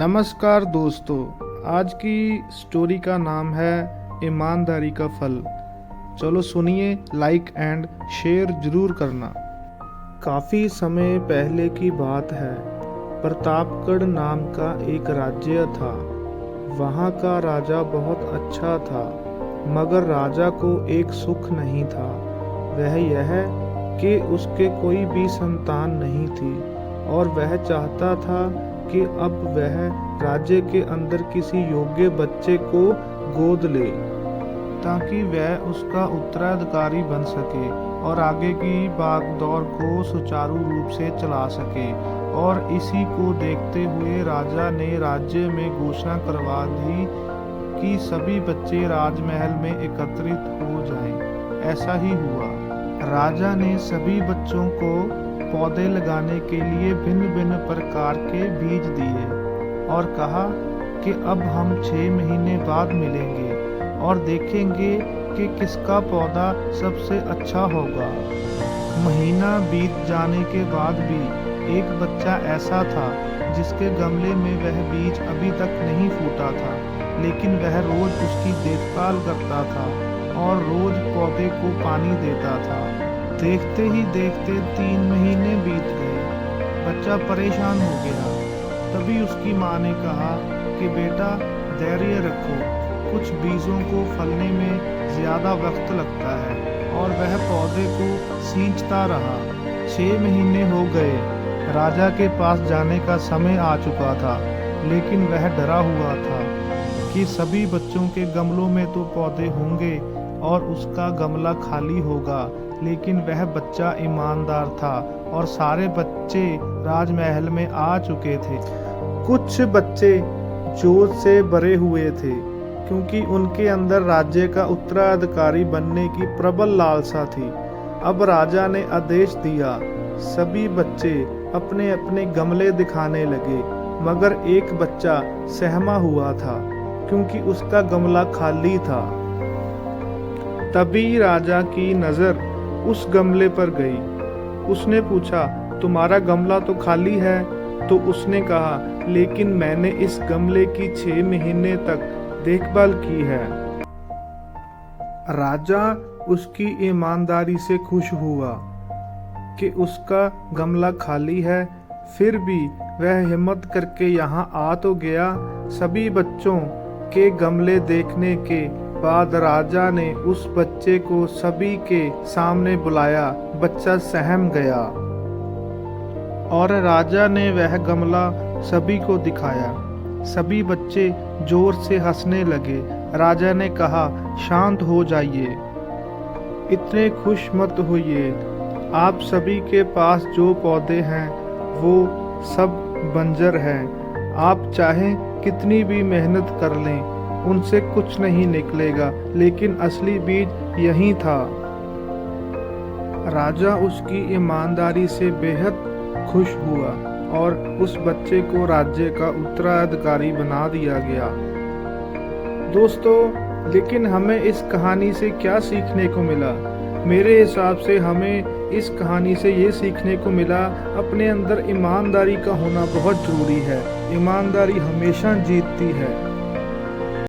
नमस्कार दोस्तों, आज की स्टोरी का नाम है ईमानदारी का फल। चलो सुनिए, लाइक एंड शेयर जरूर करना। काफ़ी समय पहले की बात है। प्रतापगढ़ नाम का एक राज्य था। वहाँ का राजा बहुत अच्छा था, मगर राजा को एक सुख नहीं था। वह यह कि उसके कोई भी संतान नहीं थी और वह चाहता था कि अब वह राज्य के अंदर किसी योग्य बच्चे को गोद ले ताकि वह उसका उत्तराधिकारी बन सके और आगे की भागदौड़ को सुचारू रूप से चला सके। और इसी को देखते हुए राजा ने राज्य में घोषणा करवा दी कि सभी बच्चे राजमहल में एकत्रित हो जाएं। ऐसा ही हुआ। राजा ने सभी बच्चों को पौधे लगाने के लिए भिन्न भिन्न प्रकार के बीज दिए और कहा कि अब हम 6 महीने बाद मिलेंगे और देखेंगे कि किसका पौधा सबसे अच्छा होगा। महीना बीत जाने के बाद भी एक बच्चा ऐसा था जिसके गमले में वह बीज अभी तक नहीं फूटा था, लेकिन वह रोज उसकी देखभाल करता था और रोज पौधे को पानी देता था। देखते ही देखते 3 महीने बीत गए। बच्चा परेशान हो गया। तभी उसकी माँ ने कहा कि बेटा धैर्य रखो, कुछ बीजों को फलने में ज़्यादा वक्त लगता है। और वह पौधे को सींचता रहा। 6 महीने हो गए। राजा के पास जाने का समय आ चुका था, लेकिन वह डरा हुआ था कि सभी बच्चों के गमलों में तो पौधे होंगे और उसका गमला खाली होगा। लेकिन वह बच्चा ईमानदार था और सारे बच्चे राजमहल में आ चुके थे। कुछ बच्चे जोश से भरे हुए थे क्योंकि उनके अंदर राज्य का उत्तराधिकारी बनने की प्रबल लालसा थी। अब राजा ने आदेश दिया, सभी बच्चे अपने अपने गमले दिखाने लगे, मगर एक बच्चा सहमा हुआ था क्योंकि उसका गमला खाली था। तभी राजा की नज़र उस गमले पर गई। उसने पूछा, तुम्हारा गमला तो खाली है? तो उसने कहा, लेकिन मैंने इस गमले की 6 महीने तक देखभाल की है। राजा उसकी ईमानदारी से खुश हुआ कि उसका गमला खाली है, फिर भी वह हिम्मत करके यहाँ आ तो गया। सभी बच्चों के गमले देखने के बाद राजा ने उस बच्चे को सभी के सामने बुलाया। बच्चा सहम गया और राजा ने वह गमला सभी को दिखाया। सभी बच्चे जोर से हंसने लगे। राजा ने कहा, शांत हो जाइए, इतने खुश मत होइए। आप सभी के पास जो पौधे हैं वो सब बंजर हैं। आप चाहें कितनी भी मेहनत कर लें, उनसे कुछ नहीं निकलेगा, लेकिन असली बीज यही था। राजा उसकी ईमानदारी से बेहद खुश हुआ और उस बच्चे को राज्य का उत्तराधिकारी बना दिया गया। दोस्तों, लेकिन हमें इस कहानी से क्या सीखने को मिला? मेरे हिसाब से हमें इस कहानी से ये सीखने को मिला, अपने अंदर ईमानदारी का होना बहुत ज़रूरी है। ईमानदारी हमेशा जीतती है।